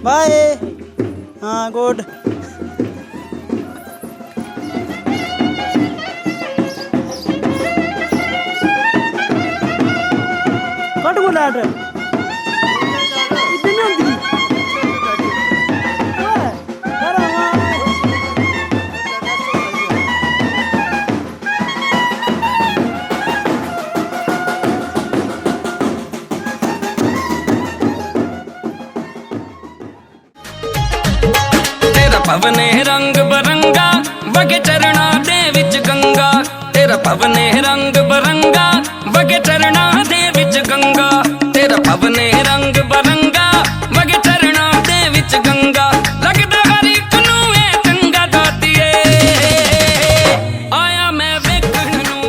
Bye. हाँ good. Cut बोला इतनी होती पवने रंग बरंगा बगे चरणा दे विच गंगा। तेरा पवने रंग बरंगा बगे चरणा दे विच गंगा। तेरा पवने रंग बरंगा बगे चरणा दे विच गंगा। लगदा हर इक नूं ए चंगा दातिए आया मैं वेखण नूं।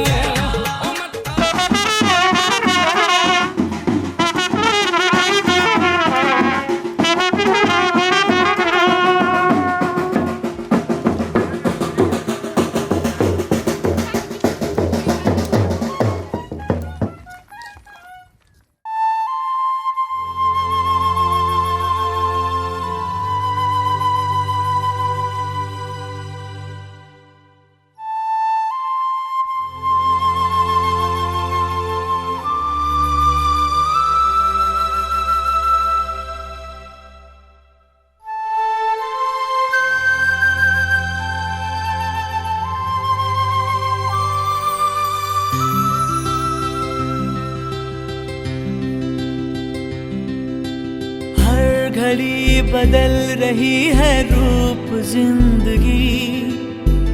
घड़ी बदल रही है रूप जिंदगी।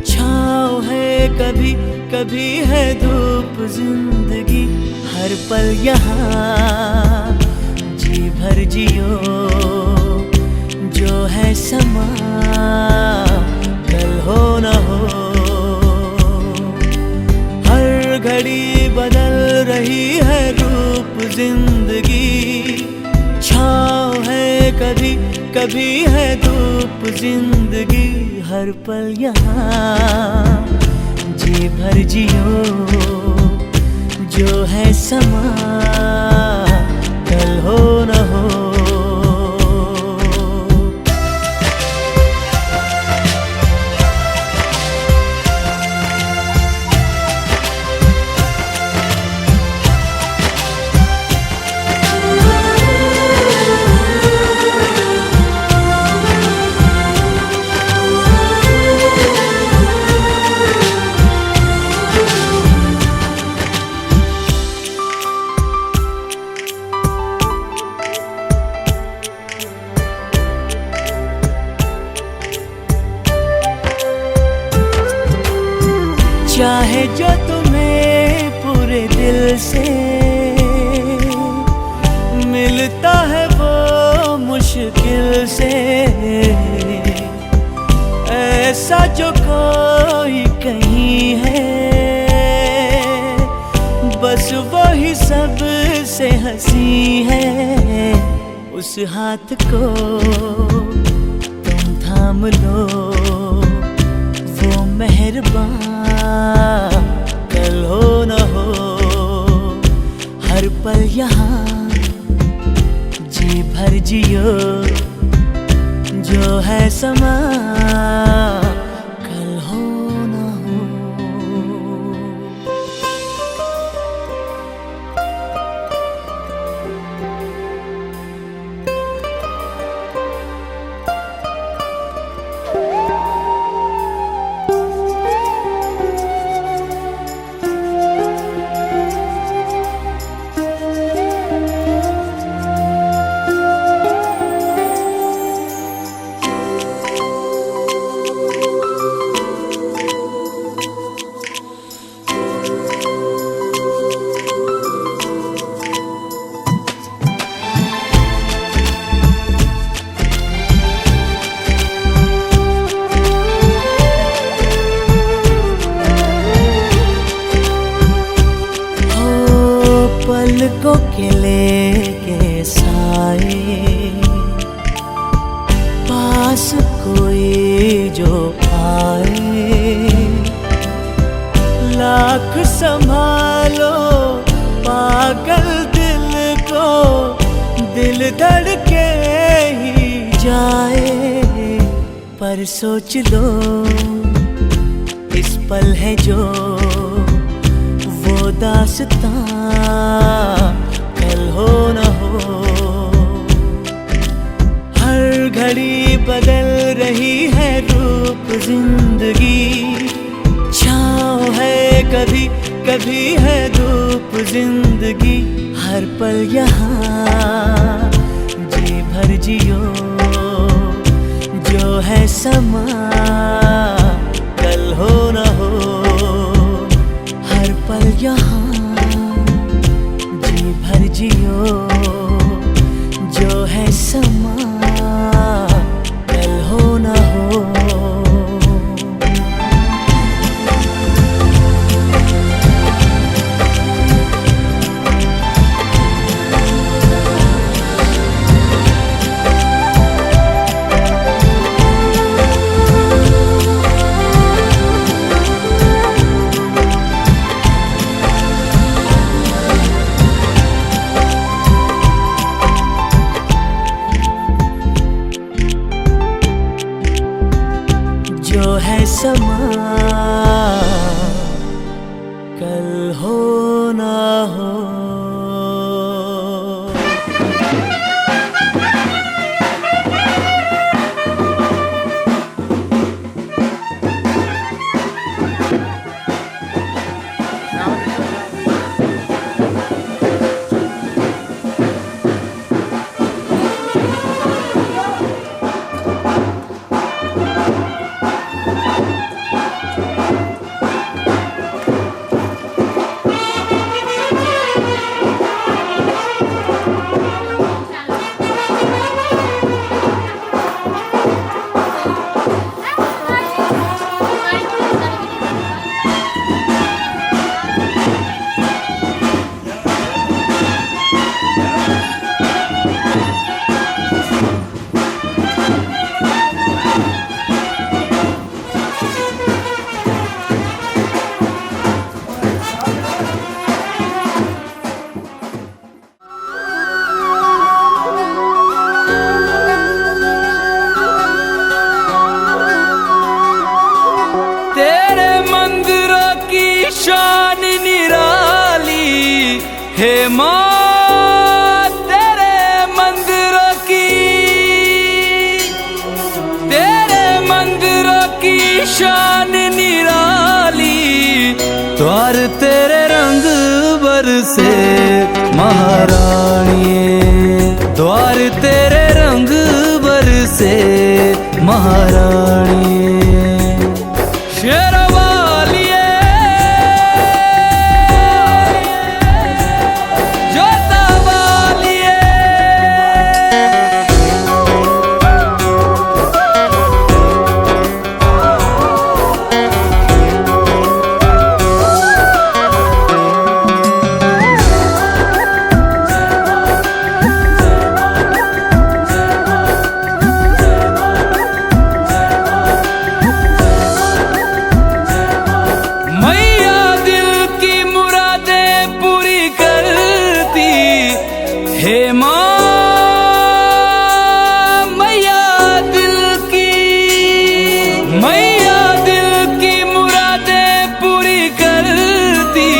छाँव है कभी कभी है धूप जिंदगी। हर पल यहाँ जी भर जियो जो है समा कल हो न हो। हर घड़ी बदल रही है रूप जिंदगी। छाँव है कभी कभी है धूप जिंदगी। हर पल यहाँ जी भर जियो जो है समा कल हो न हो। चाहे जो तुम्हें पूरे दिल से मिलता है वो मुश्किल से। ऐसा जो कोई कहीं है बस वही सब से हंसी है। उस हाथ को तुम थाम लो वो मेहरबान कल हो न हो। हर पल यहाँ जी भर जियो जो है समा कल हो न हो। पलकों के लेके साए पास कोई जो आए। लाख संभालो पागल दिल को दिल धड़के ही जा। पर सोच लो, इस पल है जो वो दास्तां कल हो न हो। हर घड़ी बदल रही है रूप जिंदगी, छाँव है कभी कभी है धूप जिंदगी। हर पल यहाँ जी भर जियो, जो है समा कल हो न हो। हर पल यहाँ जी भर जियो, जो है समा कल हो न हो। जो है समा कल हो ना हो। शान निराली हे माँ, तेरे मंदिरों की शान निराली। द्वार तेरे रंग बरसे महारानी, द्वार तेरे रंग बरसे महारानी। हे माँ, मैया दिल की मुरादें पूरी करती।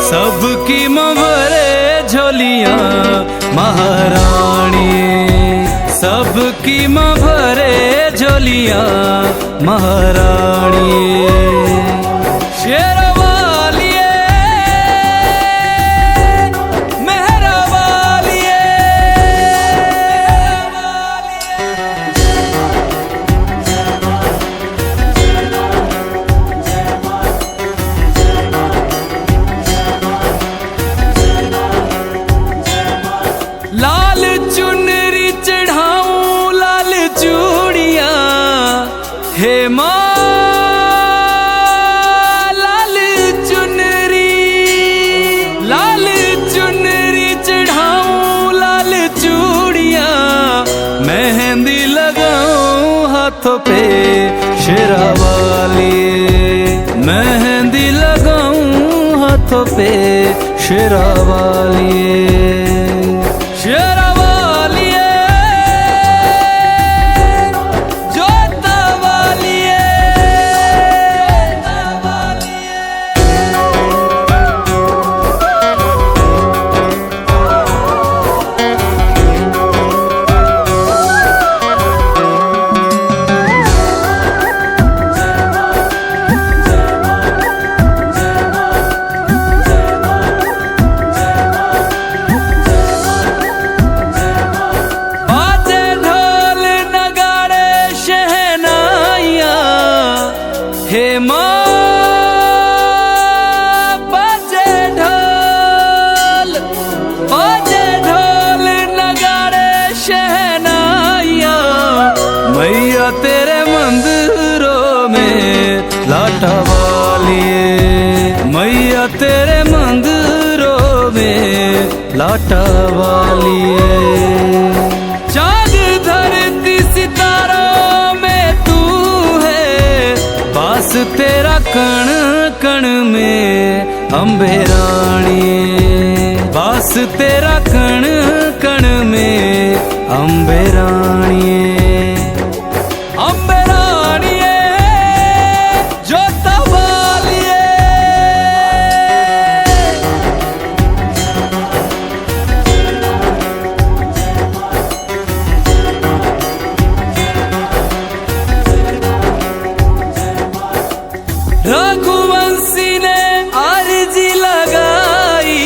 सबकी मभरे झोलियाँ महारानी, सबकी मभरे झोलियाँ महारानी। लाल चुनरी चढ़ाऊं लाल चूड़ियां हे माँ, लाल चुनरी चढ़ाऊं लाल चूड़ियां। मेहंदी लगाऊं हाथों पे शेरावाली, मेहंदी लगाऊं हाथों पे शेरावाली। शेरावाली जोता मैया तेरे मंदिरों में लाटा वालिए, मैया तेरे मंदिरों में लाटा वालिए। चांद धरती सितारों में तू है, पास तेरा कण कण में अम्बे रानी, पास तेरा कण कण में अम्बे रानी, अम्बे रानी जोता वालिए। रघुवंशी ने अर्जी लगाई,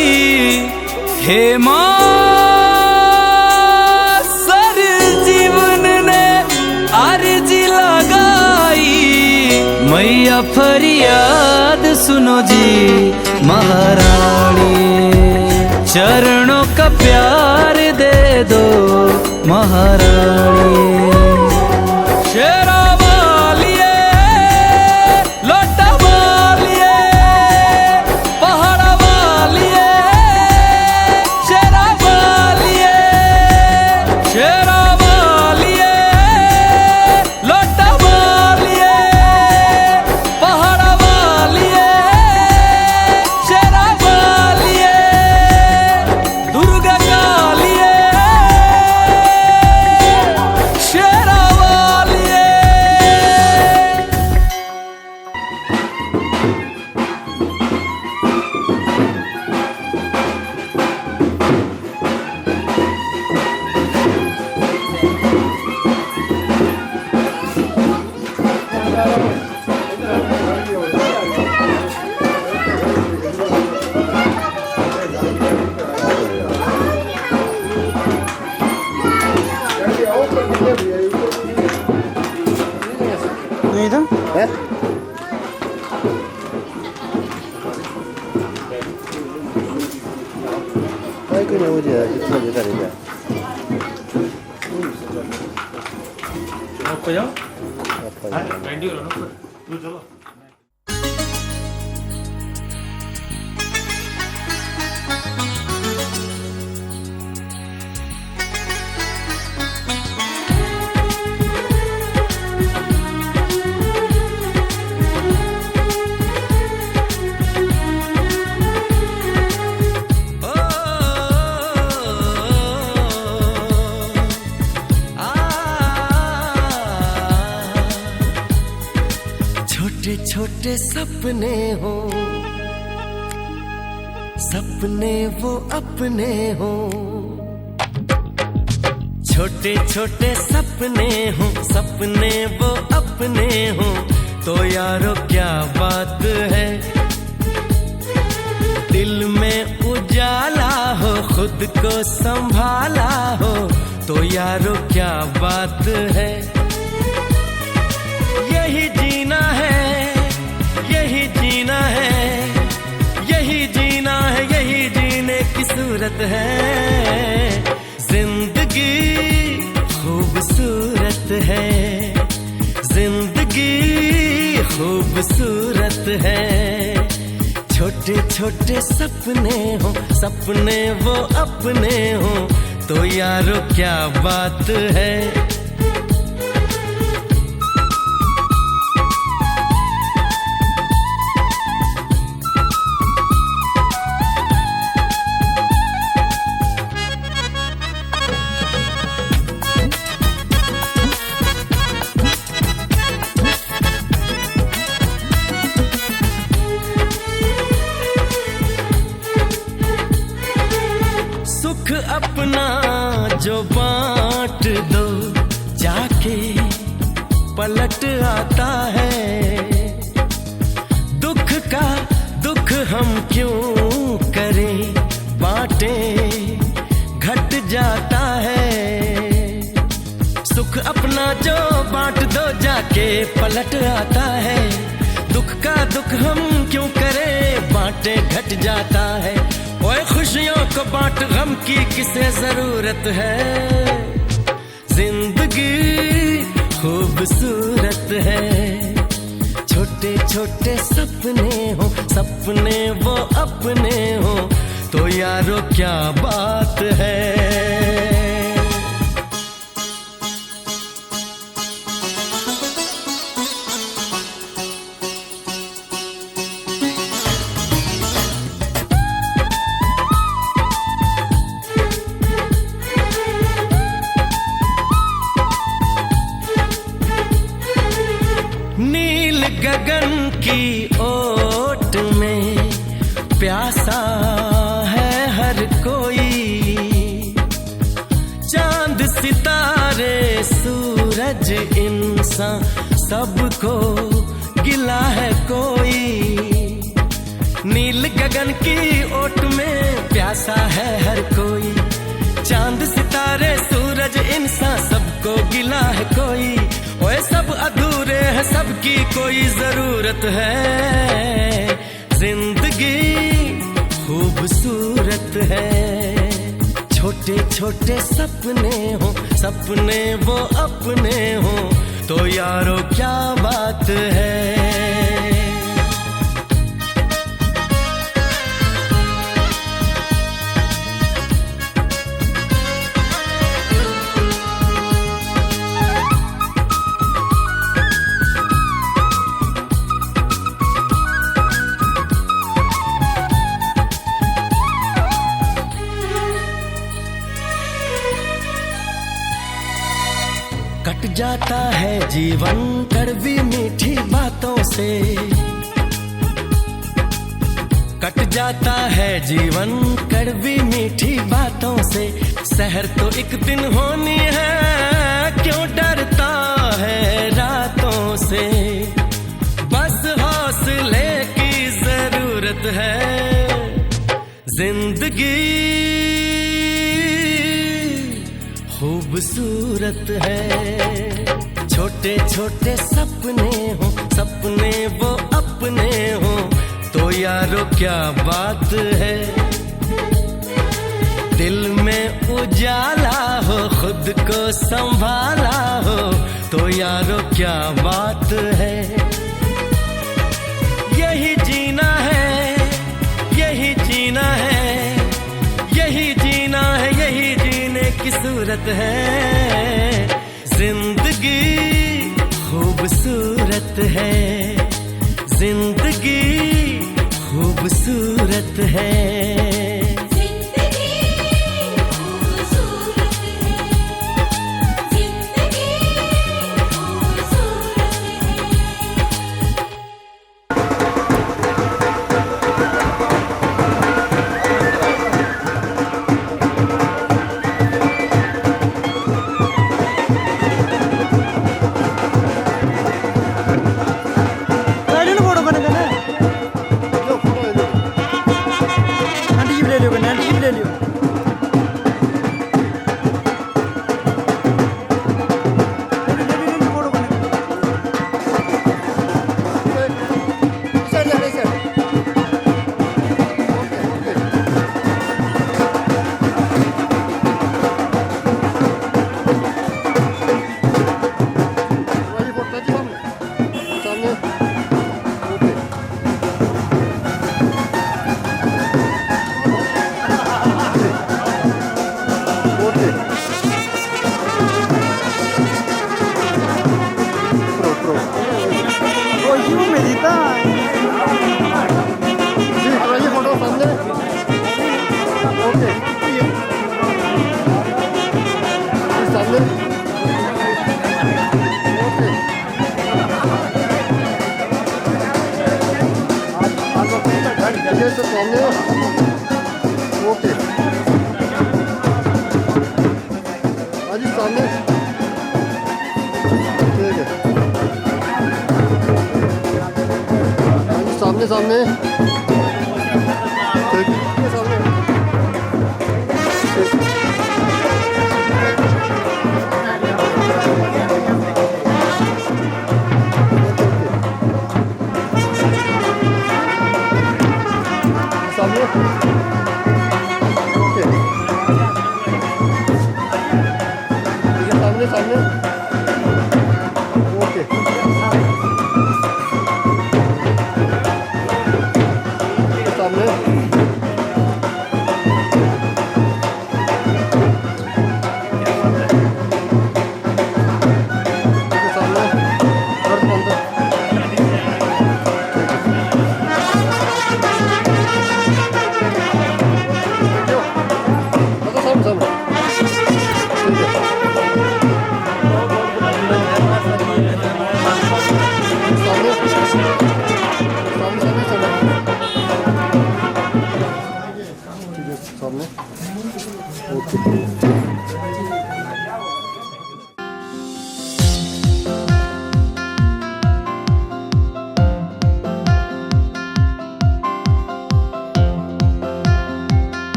हे माँ सर जीवन ने अर्जी लगाई, मैया फरियाद सुनो जी महारानी, चरणों का प्यार दे दो महारानी। शेरा वालिए, लोटा वालिए, पहाड़ा वालिए, शेरा वालिए, शेरा वालिए, लोटा वालिए, पहाड़ा वालिए, शेरा वालिए, दुर्गा कालिए, शेरा वालिए। नहीं था छोटे छोटे सपने हो, सपने वो अपने हो, छोटे छोटे सपने हो, सपने वो अपने हो, तो यारो क्या बात है। दिल में उजाला हो, खुद को संभाला हो, तो यारो क्या बात है। यही जीना है, यही जीना है, यही जीना है, यही जीने की सूरत है। जिंदगी खूबसूरत है, जिंदगी खूबसूरत है। छोटे छोटे सपने हो, सपने वो अपने हो, तो यारो क्या बात है। सुख अपना जो बांट दो, जाके पलट आता है। दुख का दुख हम क्यों करें, बांटे घट जाता है। सुख अपना जो बांट दो, जाके पलट आता है। दुख का दुख हम क्यों करें, बांटे घट जाता है। ओए खुशियों को बांट, गम की किसे जरूरत है। जिंदगी खूबसूरत है। छोटे छोटे सपने हो, सपने वो अपने हो, तो यारो क्या बात है। नील गगन की ओट में प्यासा है हर कोई, चांद सितारे सूरज इंसान सबको गिला है कोई। नील गगन की ओट में प्यासा है हर कोई, चांद सितारे सूरज इंसान सबको गिला है कोई। ओए सब अधूरे हैं, सबकी कोई जरूरत है। जिंदगी खूबसूरत है। छोटे छोटे सपने हो, सपने वो अपने हो, तो यारो क्या बात है। कट जाता है जीवन कड़वी मीठी बातों से, कट जाता है जीवन कड़वी मीठी बातों से। सहर तो एक दिन होनी है, क्यों डरता है रातों से। बस हौसले की जरूरत है। जिंदगी खूबसूरत है। छोटे छोटे सपने हो, सपने वो अपने हो, तो यारो क्या बात है। दिल में उजाला हो, खुद को संभाला हो, तो यारो क्या बात है। यही जीना है, यही जीना है, यही जीना है, यही जीने की सूरत है। जिंदगी खूबसूरत है, जिंदगी खूबसूरत है। ओके आज सामने ठीक है आज सामने सामने ठीक है सामने सामने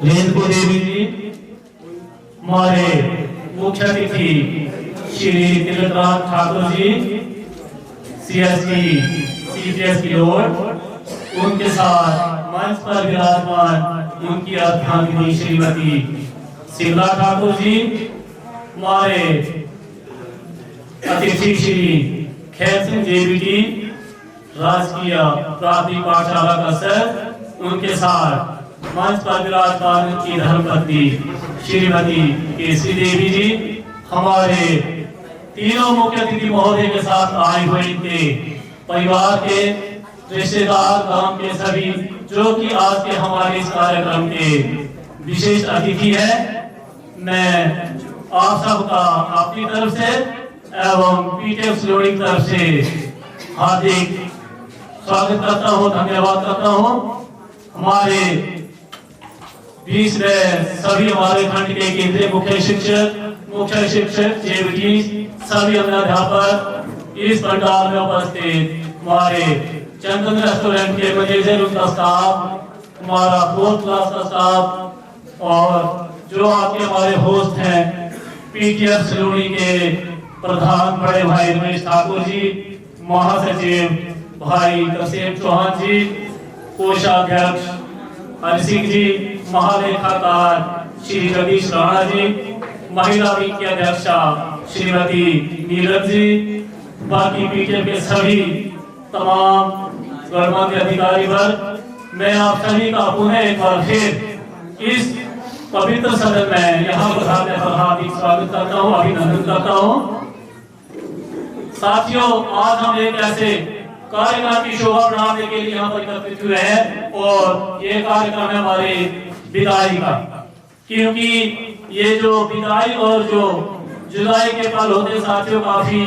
रेणुको देवी जी, हमारे मुख्य अतिथि श्री तिलकराज ठाकुर जी, CSP CPS की ओर, उनके साथ मंच पर विराजमान उनकी अर्धांगिनी श्रीमती शिमला ठाकुर जी, हमारे अतिथि श्री खैर सिंह JB जी, राजकीय प्राथमिक पाठशाला का सर, उनके साथ मंच पर विराजमान उनकी धर्मपत्नी श्रीमती केसरी देवी जी, हमारे तीनों मुख्य अतिथि महोदय के साथ आए हुए इनके परिवार के रिश्तेदार, गांव के सभी जो कि आज के हमारे इस कार्यक्रम के विशेष अतिथि है, मैं आप सबका अपनी तरफ से एवं PTF सिलोड़ी की तरफ से हार्दिक स्वागत करता हूँ, धन्यवाद करता हूँ। हमारे बीच में सभी हमारे खंड के केंद्रीय मुख्य शिक्षक JBT, सभी अध्यापक, इस पंडाल में उपस्थित हमारे चंदन रेस्टोरेंट के मैनेजर, उनका स्टाफ, हमारा 4th क्लास का स्टाफ, और जो आपके हमारे होस्ट हैं PTF सिलोड़ी के प्रधान बड़े भाई रमेश ठाकुर जी, महासचिव भाई कसेम चौहान जी, कोषाध्यक्ष हरि सिंह जी, महालेखाकार श्री जगदीश राणा जी, महिला विंग की अध्यक्षा श्रीमती नीरज जी, बाकी PTF के सभी तमाम गणमान्य अधिकारी वर्ग, मैं आप सभी का पुनः एक बार फिर इस पवित्र सदन में यहाँ पर हार्दिक स्वागत करता हूँ, अभिनंदन करता हूँ। साथियों, आज हम एक ऐसे कार्यक्रम की शोभा बढ़ाने के लिए यहाँ पर एकत्रित हुए हैं, और ये कार्यक्रम है हमारे विदाई का, क्योंकि ये जो विदाई और जो जुदाई के पल होते हैं साथियों, काफी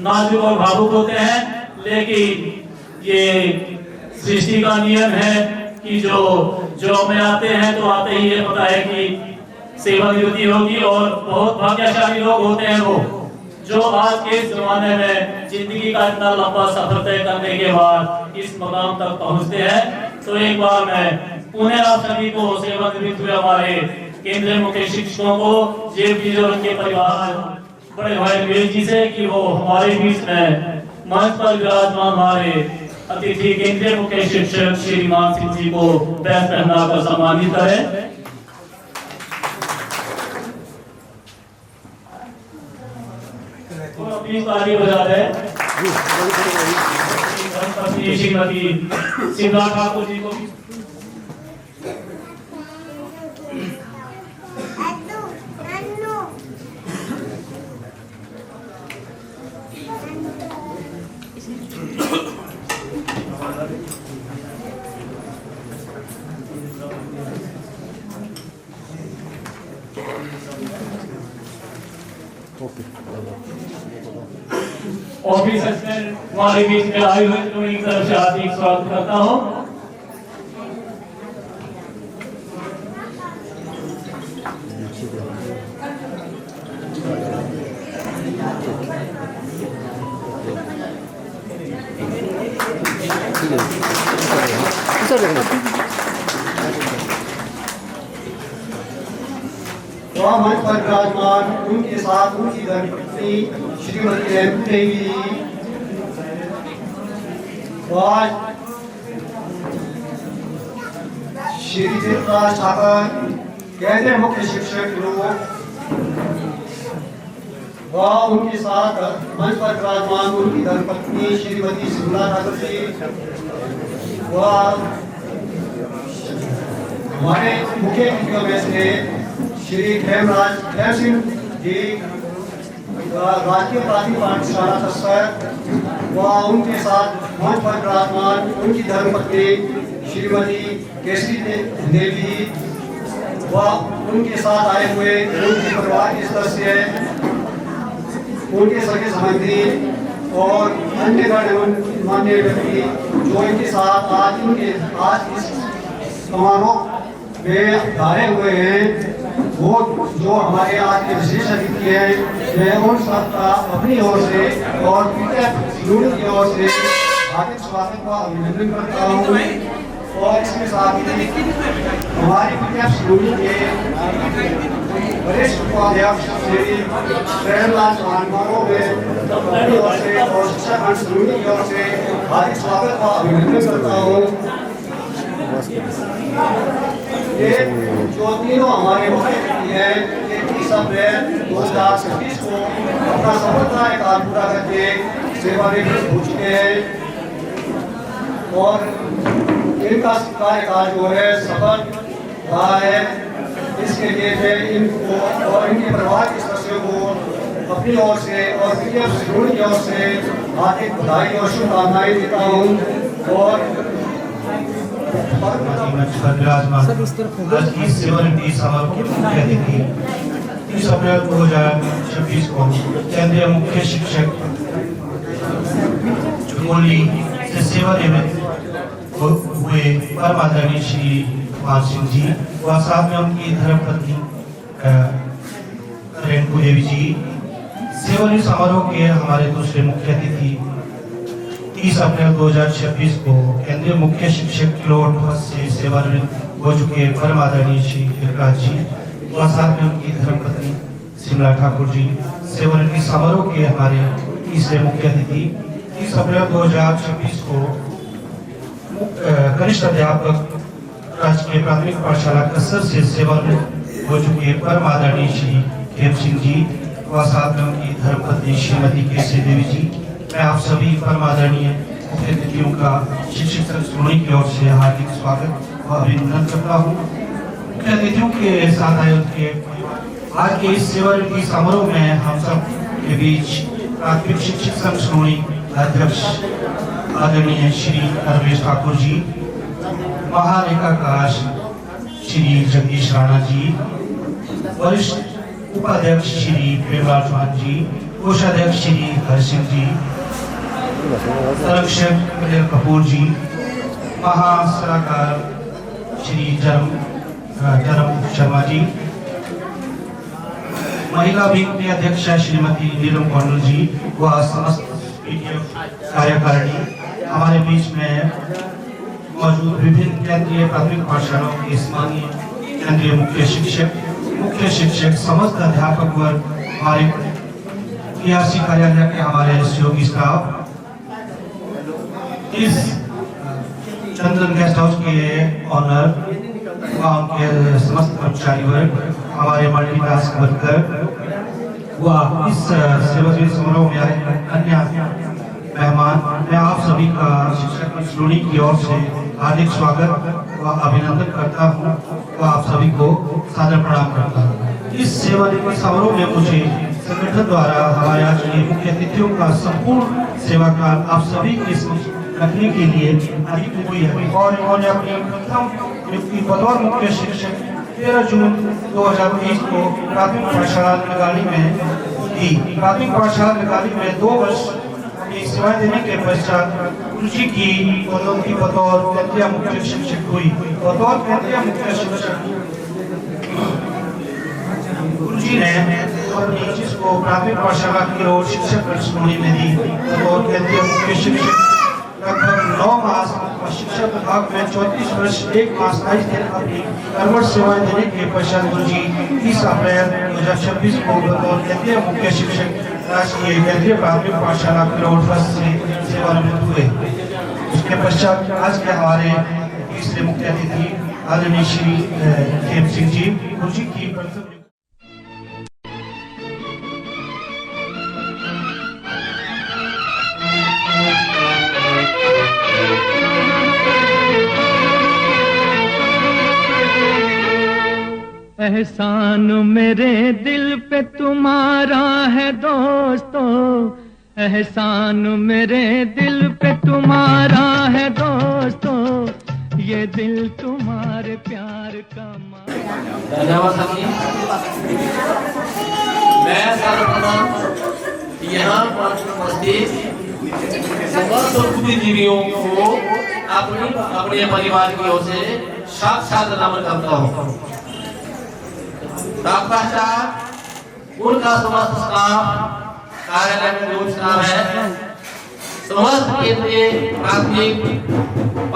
नाजुक और भावुक होते हैं, लेकिन ये सृष्टि का नियम है कि जो में आते हैं तो आते ही ये पता है कि सेवानिवृत्ति होगी, और बहुत भाग्यशाली लोग होते हैं वो जो आज के जमाने में जिंदगी का इतना लंबा सफर तय करने के बाद इस मकाम तक पहुंचते हैं। तो एक बार मैं पुनः आप सभी को सेवानिवृत्त हुए हमारे केंद्रीय मुख्य शिक्षकों को, JB जी और उनके परिवार, बड़े भाई रमेश जी से कि वो हमारे बीच में मंच पर विराजमान हमारे अतिथि केंद्रीय मुख्य शिक्षक श्री मान सिंह जी को बैच पहनाकर सम्मानित करें। अपनी ताली बजा रहे श्रीमती शिमला ठाकुर जी को ऑफिसर्स में हमारे बीच में आए हुए तो एक तरफ से हार्दिक स्वागत करता हूँ। मंच पर विराजमान उनके साथ उनकी धर्मपत्नी श्रीमती रेणुको देवी जी, आज श्री तिलकराज ठाकुर केंद्रीय मुख्य शिक्षक लोग, उनके साथ मंच पर विराजमान उनकी धर्मपत्नी श्रीमती शिमला ठाकुर जी, हमारे मुख्य अतिथियों में से श्री खैर सिंह जी, राजकीय प्राथमिक पाठशाला का सर, व उनके साथ मंच पर विराजमान उनकी धर्मपत्नी श्रीमती केसरी देवी व उनके साथ आए हुए उनके परिवार के सदस्य, उनके सगे संबंधी और अन्य गणमान्य व्यक्ति जो इनके साथ आज इस समारोह में आए हुए हैं, वो जो हमारे आज के विशेष अतिथि हैं, मैं उन सबका अपनी ओर से और PTF सिलोड़ी की ओर से हार्दिक स्वागत व अभिनंदन करता हूँ। और इसके साथ ही हमारी विद्या श्रेणी के वरिष्ठ उपाध्यक्ष श्री प्रेमलाल चौहान की ओर से और शिक्षा खंड श्रेणी की ओर से हार्दिक स्वागत का अभिनंदन करता हूँ। ये जो तीनों हमारे मुख्य अतिथि हैं, ये 30 अप्रैल 2026 को अपना सफलता काल पूरा करके सेवानिवृत्त हो चुके हैं और इनका कार्यकाल जो है सफल रहा है। इसके लिए मैं इनको और इनके परिवार के सदस्यों को अपनी ओर से और विद्या श्रेणी की ओर से हार्दिक बधाई और शुभकामनाएं देता हूँ। और आज की सेवानिवृत्ति समारोह के मुख्य अतिथि 30 अप्रैल 2026 को केंद्रीय मुख्य शिक्षक चुनौली से सेवानिवृत्त हुए परम आदरणीय श्री पाल सिंह जी व साथ में उनकी धर्मपत्नी रेणुकू देवी जी। सेवानिवृत्ति समारोह के हमारे दूसरे मुख्य अतिथि 30 अप्रैल 2026 को केंद्रीय मुख्य शिक्षक किलोट से सेवानिवृत्त हो चुके परम आदरणीय श्री विकास जी व साथ में उनकी धर्मपत्नी शिमला ठाकुर जी। सेवानिवृत्ति समारोह के हमारे तीसरे मुख्य अतिथि 30 अप्रैल 2026 को कनिष्ठ अध्यापक राजकीय प्राथमिक पाठशाला कसर से सेवानिवृत्त हो चुके परम आदरणीय श्री खेम सिंह जी व साथ में उनकी धर्मपत्नी श्रीमती केसरी देवी जी। मैं आप सभी परम आदरणीय मुख्य अतिथियों का शिक्षक श्रेणी की ओर से हार्दिक स्वागत व अभिनंदन करता हूँ। मुख्य अतिथियों के साथ आयोजित आज के इस सेवानिवृत्ति समारोह में हम सब के बीच प्राथमिक शिक्षक संघ श्रेणी अध्यक्ष आदरणीय श्री रमेश ठाकुर जी, महालेखाकार श्री जगदीश राणा जी, वरिष्ठ उपाध्यक्ष श्री प्रेमलाल चौहान जी, कोषाध्यक्ष श्री हर सिंह जी, संरक्षक कल्याण कपूर जी, महासलाहकार श्री जरम शर्मा जी, महिला विंग की अध्यक्षा श्रीमती नीलम कौंडल जी व समस्त कार्यकारिणी हमारे बीच में मौजूद विभिन्न केंद्रीय प्राथमिक पाठशालाओं के माननीय केंद्रीय मुख्य शिक्षक समस्त अध्यापक वर्ग, हमारे पीआरसी कार्यालय के हमारे सहयोगी स्टाफ, इस चंदन गेस्ट हाउस के ऑनर व उनके समस्त कर्मचारी वर्ग, हमारे मल्टीटास्क वर्कर व इस सेवानिवृत्ति समारोह में आए अन्य मेहमान, मैं आप सभी का शिक्षक श्रेणी की ओर से हार्दिक स्वागत व अभिनंदन करता हूँ व आप सभी को सादर प्रणाम करता हूँ। इस सेवानिवृत्ति समारोह में मुझे संगठन द्वारा हमारे आज के मुख्य अतिथियों का संपूर्ण सेवा काल आप सभी के समक्ष रखने के लिए अधिक हुई है और इन्होंने अपनी प्रथम नियुक्ति बतौर मुख्य शिक्षक 13 जून 2023 को प्राथमिक पाठशाला नगाली में दी। प्राथमिक पाठशाला नगाली में 2 वर्ष की सेवाएं देने के पश्चात गुरुजी की पदोन्नति बतौर केंद्रीय मुख्य शिक्षक हुई। बतौर केंद्रीय मुख्य शिक्षक गुरुजी ने अपनी जिसको प्राथमिक पाठशाला की ओर शिक्षक श्रेणी में दी। बतौर केंद्रीय मुख्य शिक्षक लगभग 9 मास और शिक्षा विभाग में 34 वर्ष 1 मास 22 दिन अपनी कर्मठ सेवाएं देने के पश्चात गुरुजी 30 अप्रैल 2026 को बतौर केंद्रीय मुख्य शिक्षक राजकीय केंद्रीय प्राथमिक पाठशाला किलोट से सेवानिवृत्त हुए। उसके पश्चात आज के हमारे तीसरे मुख्य अतिथि आदरणीय श्री खेम सिंह जी, गुरुजी की एहसान मेरे दिल पे तुम्हारा है दोस्तों, एहसान मेरे दिल पे तुम्हारा है दोस्तों, ये दिल तुम्हारे प्यार का धन्यवाद साथी। मैं सर्वप्रथम यहाँ पर उपस्थित समस्त बुद्धिजीवियों को अपने परिवार की ओर से साक्षात नमन करता हूँ। उनका समस्त स्टाफ कार्यालय में जो स्टाफ है, समस्त केंद्रीय प्राथमिक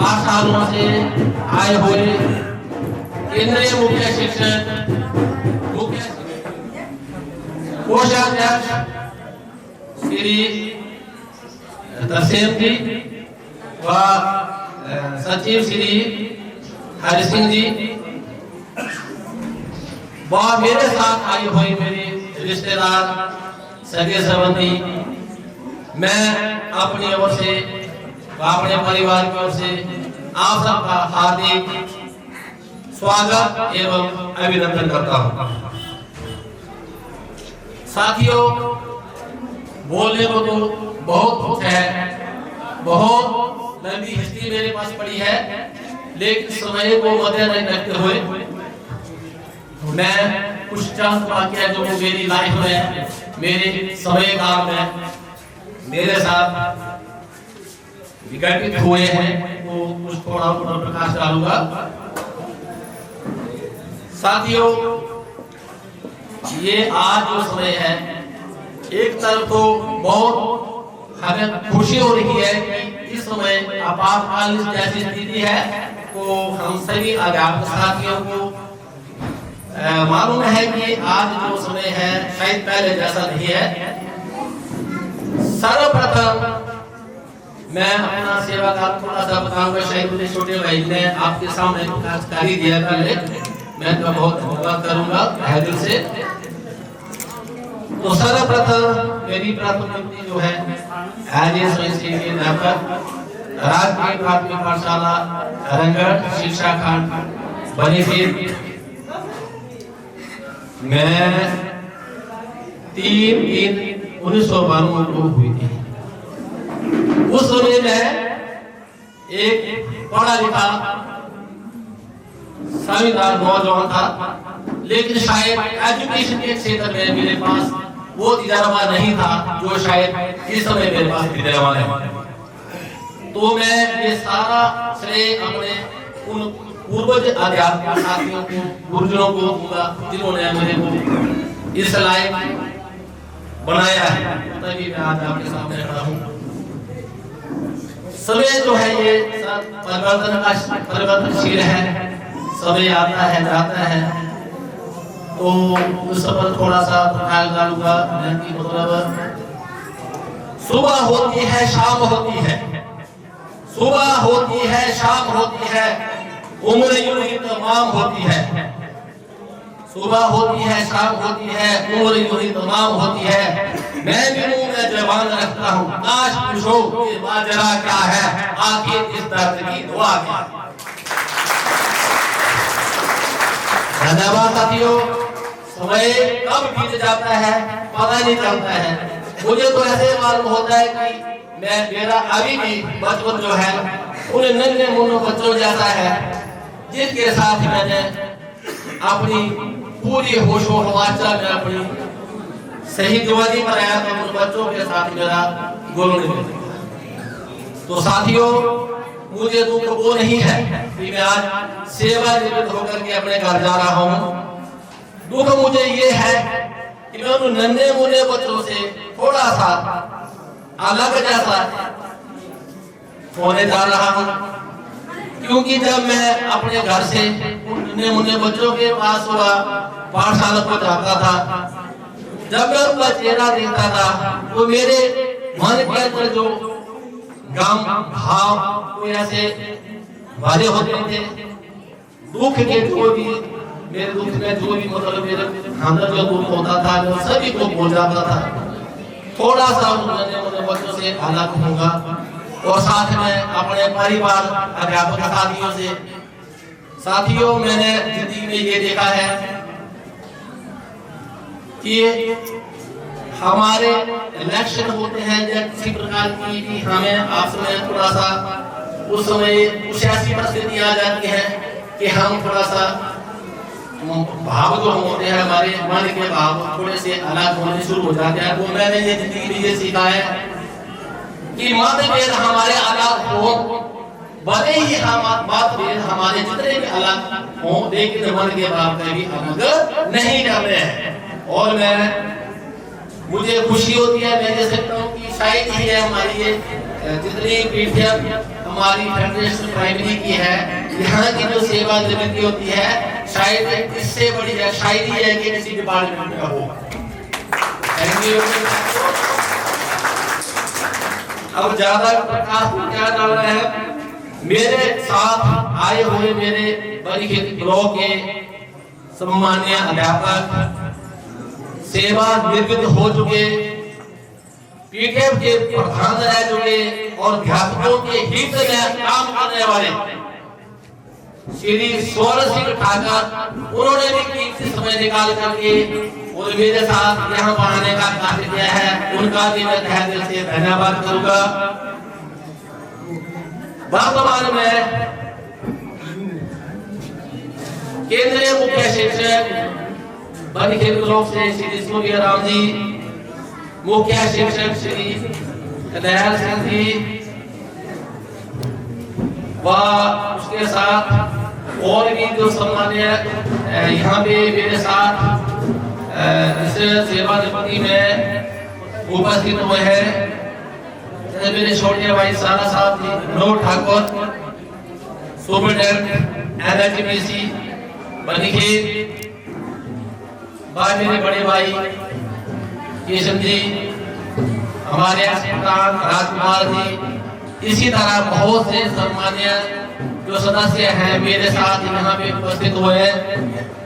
पाठशालों से आए हुए केंद्रीय मुख्य शिक्षक, मुख्य कोषाध्यक्ष श्री तरसेम जी व सचिव श्री हरि सिंह जी व मेरे साथ आए हुए मेरे रिश्तेदार, सगे संबंधी, मैं अपनी ओर से व अपने परिवार की ओर से आप सबका हार्दिक स्वागत एवं अभिनंदन करता हूं। साथियों, बोलने को तो बहुत कुछ है, बहुत लंबी हिस्ट्री मेरे पास पड़ी है, लेकिन समय को मद्देनजर रखते हुए मैं कुछ चंद वाक्य जो मेरी लाइफ में, मेरे समय काल में मेरे साथ विघटित हुए हैं, वो कुछ थोड़ा प्रकाश डालूंगा। साथियों, ये आज जो समय है, एक तरफ तो बहुत हमें खुशी हो रही है कि इस समय आपातकालीन जैसी स्थिति है, तो हम सभी अध्यापक साथियों को मालूम है कि आज जो समय है शायद पहले जैसा नहीं है। सर्वप्रथम मैं अपना सेवा का थोड़ा सा बताऊंगा, शायद मेरे छोटे भाई ने आपके सामने कर ही दिया पहले, मैं तो बहुत धन्यवाद करूंगा तहे दिल से। तो सर्वप्रथम मेरी प्राथमिकता जो है एज ए स्वयंसेवी अध्यापक राजकीय प्राथमिक पाठशाला रंगढ़ शिक्षा खंड बनीफीर, मैं 3/3/1992 को हुई थी। उस समय में एक पढ़ा लिखा समझदार नौजवान था, लेकिन शायद एजुकेशन के क्षेत्र में मेरे पास वो तजुर्बा नहीं था जो शायद इस समय मेरे पास तजुर्बा है। तो मैं ये सारा श्रेय अपने उन पूर्वज अध्यापक साथियों को, गुरुजनों को दूंगा जिन्होंने मेरे को इस लायक बनाया है, तभी मैं आज आपके सामने खड़ा हूँ। समय जो है ये परिवर्तनशील है, समय आता है जाता है, तो उस पर थोड़ा सा ख्याल डालूंगा। मतलब सुबह होती है शाम होती है, सुबह होती है शाम होती है, उम्र यूं ही तमाम होती है। सुबह होती है शाम होती है, उम्र यूं ही तमाम होती है, मैं भी मुंह में जबान रखता हूँ, काश पूछो कि माजरा क्या है, आखिर इस दर्द की दुआ क्या। धन्यवाद साथियों। समय कब बीत जाता है पता नहीं चलता है। मुझे तो ऐसे मालूम होता है कि मैं मेरा अभी भी बचपन जो है उन नन्हे मुन्ने बच्चों जैसा है, जिनके साथ मैंने अपनी पूरी होशो हवासा में अपनी सही जवानी पर आया, तो उन बच्चों के साथ मेरा गोल नहीं। तो साथियों, मुझे दुख वो नहीं है कि मैं आज सेवा निवृत्त होकर के अपने घर जा रहा हूँ। दुख मुझे ये है कि मैं उन नन्हे मुन्ने बच्चों से थोड़ा सा अलग जैसा होने जा रहा हूँ, क्योंकि जब मैं अपने घर से नन्हे मुन्ने बच्चों के पास हुआ पाठशाला को जाता था, जब मैं उनका चेहरा देखता था, तो मेरे मन के अंदर जो गम भाव कोई ऐसे भरे होते थे, दुख के जो भी मेरे दुख में जो भी मतलब मेरे अंदर जो दुख होता था, जो सभी को बोल जाता था। थोड़ा सा उन बच्चों से अलग होगा और साथ में अपने परिवार अध्यापक साथियों से। साथियों, मैंने जिंदगी में ये देखा है कि हमारे इलेक्शन होते हैं या किसी प्रकार की भी हमें आपस में थोड़ा सा उस समय कुछ ऐसी परिस्थिति आ जाती है कि हम थोड़ा सा भाव जो हम होते हैं, हमारे मन के भाव थोड़े से अलग होने शुरू हो जाते हैं। तो मैंने ये जिंदगी में ये सीखा है कि मतभेद हमारे अलग हो, भले ही हम मतभेद हमारे जितने भी अलग हो, लेकिन मन के भाव कभी अलग नहीं करते हैं। और मुझे खुशी होती है, मैं कह सकता हूँ कि शायद ही है हमारी ये जितनी पीढ़ियां हमारी फेडरेशन प्राइमरी की है। यहाँ की जो सेवा निवृत्ति होती है शायद इससे बड़ी है शायरी है कि किसी डिपार्टमेंट में हो। Thank you. अब ज्यादा प्रकाश क्या डालना है, मेरे साथ आए हुए मेरे बरीखेत ब्लॉक के सम्मानीय अध्यापक, सेवा निवृत्त हो चुके, पीटीएफ के प्रधान रह चुके और अध्यापकों के हित में काम करने वाले श्री स्वर्ण सिंह ठाकर, उन्होंने भी कीमती समय निकाल करके और मेरे साथ यहाँ पढ़ाने का कार्य किया है। उनका भी मैं तहे दिल से धन्यवाद करूंगा। वर्तमान में केंद्रीय मुख्य शिक्षक बरीखेत ब्लॉक से श्री सूर्य राम जी, मुख्य शिक्षक श्री दयाल सिंह जी व उसके साथ और भी जो सम्मान्य यहाँ पे मेरे साथ इस सेवा निवृत्ति में उपस्थित हुए हैं, मेरे छोटे भाई सारा साहब जी, मनोज ठाकुर, सुपरिटेंडेंट NHPC बरीखेत, मेरे बड़े भाई केशव जी, हमारे प्रधान राजकुमार जी, इसी तरह बहुत से सम्मान्य जो सदस्य हैं मेरे साथ यहाँ पे उपस्थित हुए हैं।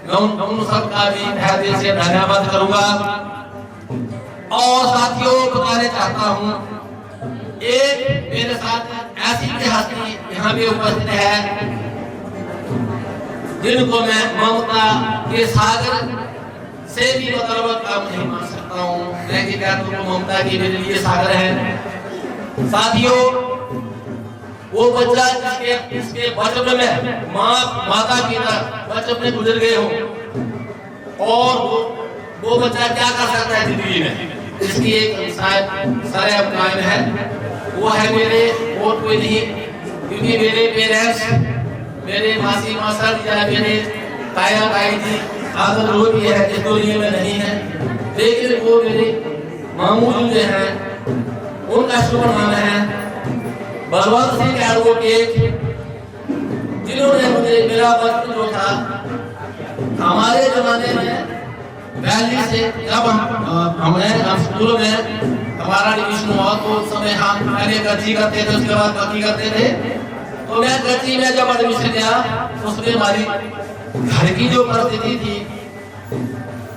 मैं उन सबका भी तहे दिल से धन्यवाद करूंगा। और साथियों बताना चाहता हूँ, एक मेरे साथ ऐसी हस्ती यहाँ पे उपस्थित है जिनको मैं ममता के सागर से भी मतलब काम नहीं मान सकता हूँ, लेकिन तो ममता की मेरे लिए सागर है। साथियों, वो बच्चा जिसके बचपन में माता पिता बचपन में गुजर गए हो और वो बच्चा क्या कर सकता है जिंदगी में, इसकी एक शायद सारे अपनाएं है, वो है मेरे और कोई नहीं, क्योंकि मेरे पेरेंट्स, मेरे मासी मासा या मेरे ताया ताई जी आदर वो भी है इस दुनिया में नहीं है, लेकिन वो मेरे मामू जो हैं उनका शुभ नाम है बलवंत सिंह एडवोकेट, जिन्होंने मुझे मेरा बचपन जो था हमारे जमाने में पहले से जब हम स्कूल में हमारा एडमिशन हुआ तो उस समय हम पहले गति करते थे, उसके बाद बाकी करते थे। तो मैं गति में जब एडमिशन लिया उसमें हमारी घर की जो परिस्थिति थी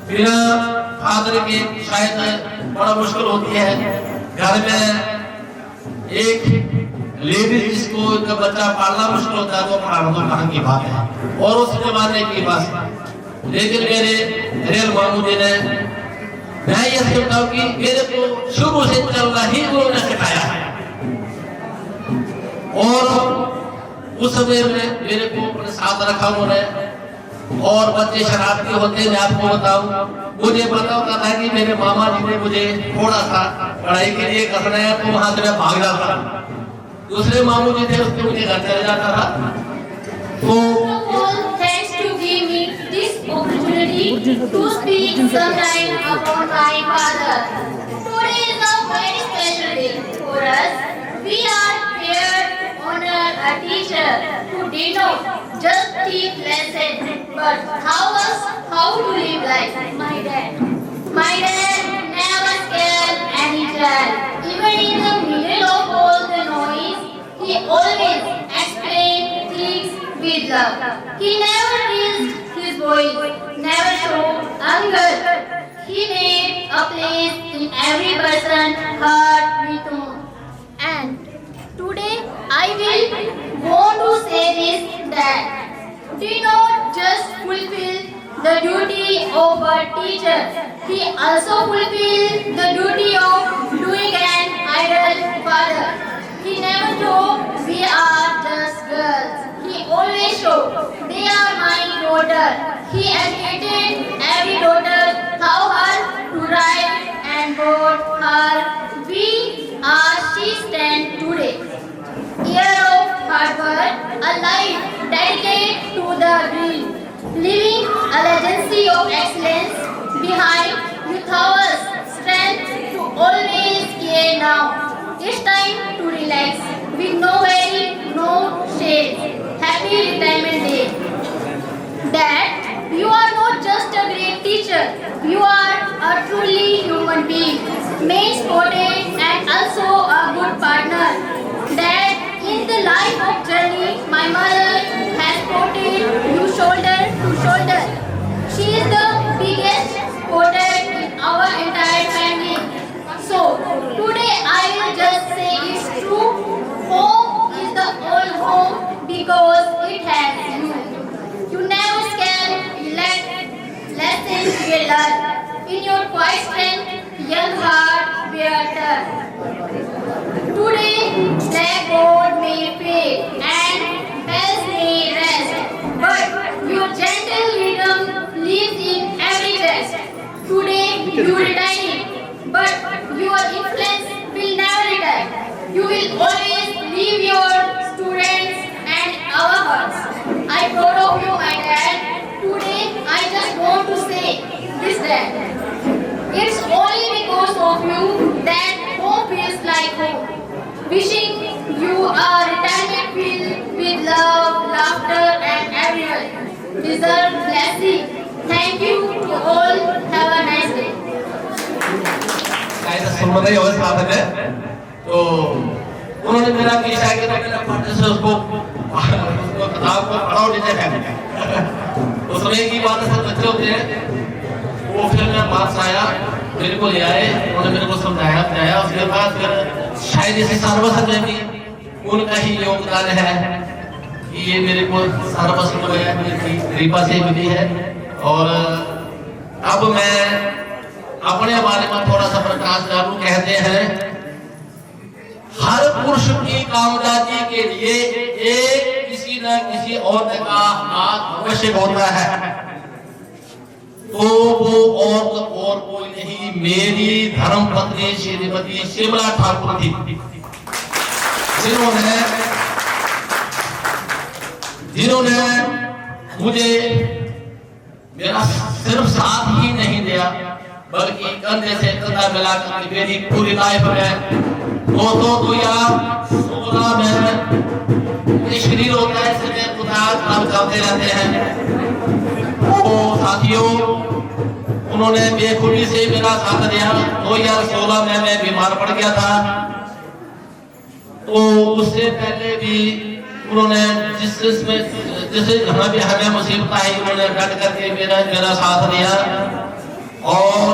बिना फादर के शायद बड़ा मुश्किल होती है। घर में एक लेडीज जिसको बच्चा पालना मुश्किल होता है तो पढ़ाना तो कहाँ की बात है और उस जमाने की बात। लेकिन मेरे रेल मामू जी ने, मैं ये समझता हूँ कि मेरे को शुरू से चलना ही उन्होंने सिखाया है और उस समय में मेरे को अपने साथ रखा उन्होंने। और बच्चे शरारती होते हैं, मैं आपको बताऊं, मुझे पता होता था कि मेरे मामा जी ने मुझे थोड़ा सा पढ़ाई के लिए करना है तो वहां से मैं भाग जाता था, दूसरे मामू जी थे उसके मुझे घर चले जाता था। तो thanks to give me this opportunity to speak sometime about my father. Today is a very special day for us. We are here to honor a teacher who did not just teach lessons but how to live life. My dad never scared any child. Even in the middle of all the noise, he always explained things with love. He never raised his voice, never showed anger. He made a place in every person's heart with him. And today I will want to say this, that do not just fulfill the duty of a teacher, he also fulfilled the duty of doing an idol father. He never told we are just girls. He always showed they are my daughter. He educated every daughter how her to write and brought her we are she stand today. Year of hard work, a life dedicated to the dream, leaving a legacy of excellence behind with our strength to always care now. It's time to relax with no worry. days. Happy Retirement Day. Dad, you are not just a great teacher. You are a truly human being, main supported and also a good partner. Dad, in the life of journey, my mother has supported you shoulder to shoulder. She is the biggest supporter in our entire family. So, today I will just say it's true. Home is the old home because it has you. You never can let lessons be learned. In your quiet strength, young heart bear turn. Today, blackboard may fade and bells may rest, but your gentle rhythm lives in every chest. Today, you retire, but your influence will never return. You will always leave your students and our hearts. I'm proud of you, my dad. Today, I just want to say this, Dad. It's only because of you that home feels like home. Wishing you a retirement filled with love, laughter, and everyone deserve blessing. Thank you to all. Have a nice day. तो उन्होंने मेरा पीछा किया, तो मैंने फट से उसको किताब को पढ़ा और नीचे फेंक दिया। उस समय की बात है, बच्चे होते हैं, वो फिर मैं पास आया, मेरे को ले आए, उन्होंने मेरे को समझाया बताया। उसके बाद फिर शायद इसे सर्वस्व में भी उनका ही योगदान है कि ये मेरे को सर्वस्व में मेरी कृपा से मिली है। और अब मैं अपने बारे में थोड़ा सा प्रकाश डालूं। कहते हैं हर पुरुष की कामयाबी के लिए एक किसी न किसी औरत का हाथ आवश्यक होता है, तो वो औरत और कोई नहीं, मेरी धर्मपत्नी श्रीमती शिमला ठाकुर थी, जिन्होंने मुझे मेरा सिर्फ साथ ही नहीं दिया, बल्कि कंधे से कंधा मिलाकर मेरी पूरी लाइफ में 2016 में शरीर होता है, इसमें उतार चढ़ाव चलते रहते हैं। तो साथियों, उन्होंने बेखुदी से मेरा साथ दिया। 2016 में मैं बीमार पड़ गया था, तो उससे पहले भी उन्होंने जिस जहाँ भी हमें मुसीबत आई, उन्होंने डट करके मेरा साथ दिया। और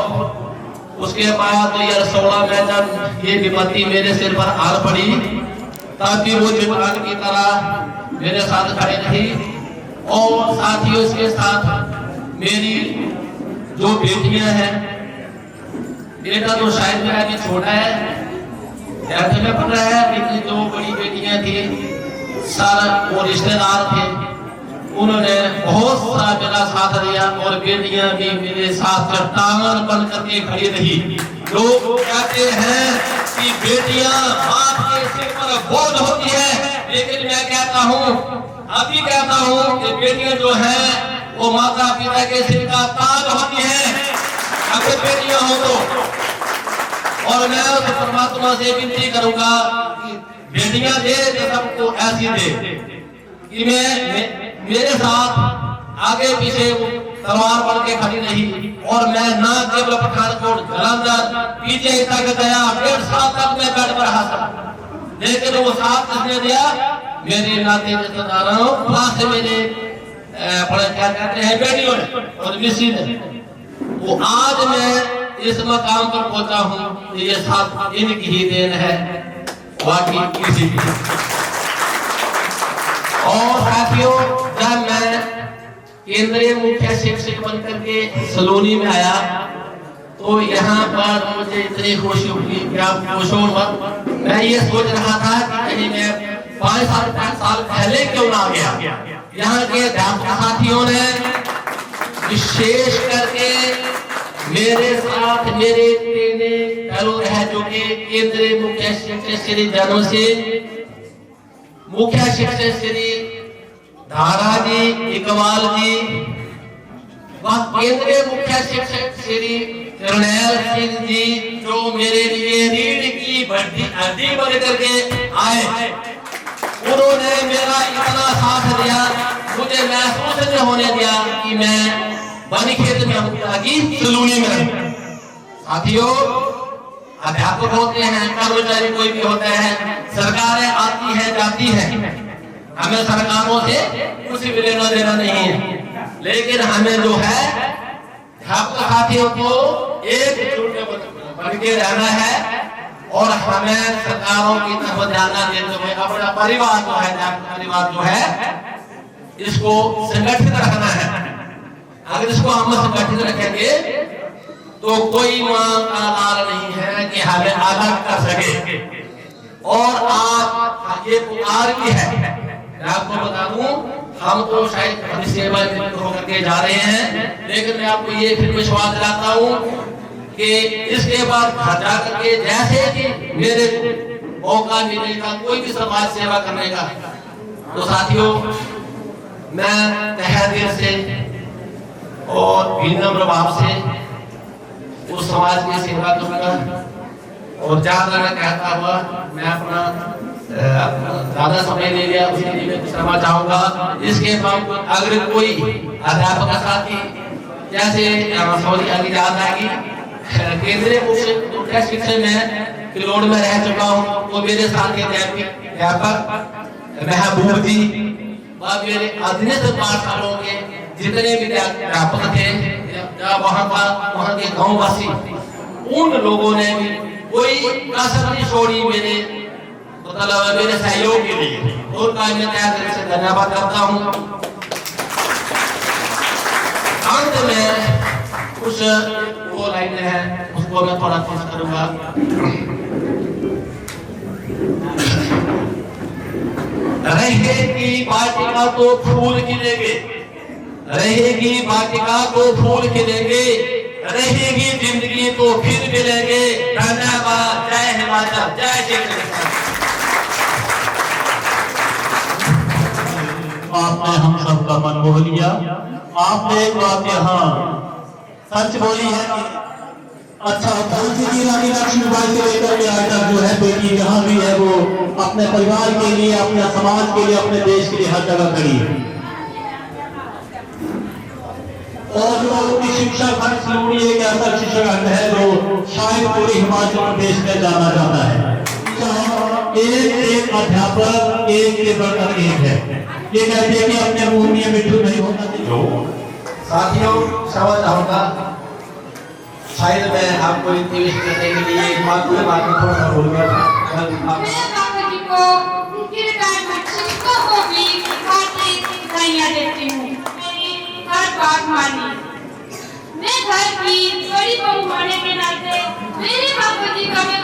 उसके बाद 2016 में जब ये विपत्ति मेरे सिर पर आ पड़ी, तब भी वो जुबान की तरह मेरे साथ खड़े रही। और साथियों, इसके साथ मेरी जो बेटियां हैं, बेटा तो शायद मेरा भी छोटा है, 10th में पढ़ रहा है, लेकिन जो बड़ी बेटियां थी, सर और रिश्तेदार थे, उन्होंने बहुत सारा मेरा साथ दिया। और बेटियां भी मेरे साथ चट्टान बन करके खड़ी रही। लोग कहते हैं कि बेटियां बाप के सिर पर बोझ होती है, लेकिन मैं कहता हूँ, अभी कहता हूँ कि बेटियां जो हैं वो माता पिता के सिर का ताज होती है, अगर बेटियां हो तो। और मैं उस परमात्मा से विनती करूंगा कि बेटियां दे सबको ऐसी दे कि मेरे साथ आगे पीछे तलवार बन के खड़ी रही। और मैं ना केवल पठानकोट, जलंधर, पीछे तक गया, 1.5 साल तक मैं बेड पर रहा, लेकिन वो साथ किसने दिया? मेरे नाते रिश्तेदारों, प्लस मेरे क्या कहते हैं बेटियों ने और मिसी ने। वो आज मैं इस मकाम पर पहुंचा हूँ, ये साथ इनकी ही देन है, बाकी किसी की। और साथियों, जब मैं केंद्रीय मुख्य शिक्षक बनकर के सलोनी में आया, तो यहाँ पर मुझे इतनी खुशी हुई कि आप खुश हो मत। मैं ये सोच रहा था कि कहीं मैं 5 साल पहले क्यों ना गया। यहाँ के अध्यापक साथियों ने विशेष करके मेरे साथ मेरे फेलो रह चुके केंद्रीय मुख्य शिक्षक श्री जन्म सिंह, मुख्य शिक्षक श्री धारा जी, इकबाल जी, व केंद्रीय मुख्य शिक्षक श्री करनैल सिंह जी, जो मेरे लिए रीढ़ की हड्डी बन करके आए। उन्होंने मेरा इतना साथ दिया, मुझे महसूस नहीं होने दिया कि मैं बनीखेत में हूँ कि सलूनी में। साथियों, अध्यापक होते हैं, कर्मचारी कोई भी होते हैं, सरकारें आती है जाती है, हमें सरकारों से कुछ भी लेना देना नहीं है, लेकिन हमें जो है अध्यापक साथियों को एकजुट बन के रहना है और हमें सरकारों की तरफ ध्यान देते हुए अपना परिवार जो है, परिवार जो है इसको संगठित रखना है। अगर इसको हम संगठित रखेंगे तो कोई मां का लाल नहीं है कि हमें अलग कर सके। और आप ये पुकार भी है, मैं आपको बता दूं, हम तो शायद सेवा होकर के जा रहे हैं, लेकिन मैं आपको ये फिर विश्वास दिलाता हूँ कि इसके बाद घर जा करके जैसे कि मेरे मौका मिलेगा कोई भी समाज सेवा करने का, तो साथियों मैं तहे दिल से और विनम्र भाव से उस समाज की सेवा करूंगा। और ज्यादा मैं कहता हुआ मैं अपना ज्यादा समय ले लिया, उसके लिए मैं क्षमा चाहूंगा। इसके बावजूद अगर कोई अध्यापक साथी जैसे सौदी अलीजाद आएगी, केंद्रीय उच्च शिक्षा में किलोड़ में रह चुका हूँ, वो मेरे साथ अध्यापक महबूब जी व मेरे अधीनस्थ पाठशालों के जितने भी अध्यापक थे, वहाँ के गाँव वासी, उन लोगों ने भी कोई कसर नहीं छोड़ी मेरे मतलब मेरे सहयोग के लिए, उनका मैं तहे दिल से धन्यवाद करता हूँ। अंत में कुछ वो लाइनें हैं, उसको मैं थोड़ा पेश करूंगा। रहेगी वाटिका तो फूल खिलेंगे, रहेगी वाटिका को फूल खिलेंगे, रहेगी जिंदगी तो फिर मिलेंगे। धन्यवाद। जय हिमाचल, जय श्री कृष्ण। आपने हम सबका मन मोह लिया। आपने एक बात यहाँ सच बोली है कि अच्छा झांसी की रानी लक्ष्मीबाई से लेकर के आज तक जो है बेटी जहाँ भी है वो अपने परिवार के लिए, अपने समाज के लिए, अपने देश के लिए हर जगह खड़ी है। और जो उनकी शिक्षा खंड सलूनी एक ऐसा शिक्षा खंड है जो शायद पूरे हिमाचल प्रदेश में जाना जाता है। एक अध्यापक एक के बढ़कर एक है। ये कहते हैं कि अपने मुंह में मिट्टू नहीं होता। साथियों, क्षमा चाहूंगा, शायद मैं आपको इंटरव्यू करने के लिए एक बात थोड़ा सा बोल गया था। देती हूँ, मेरी हर बात मानी। मैं घर की बड़ी बहू होने के नाते मेरे बापू जी का मैं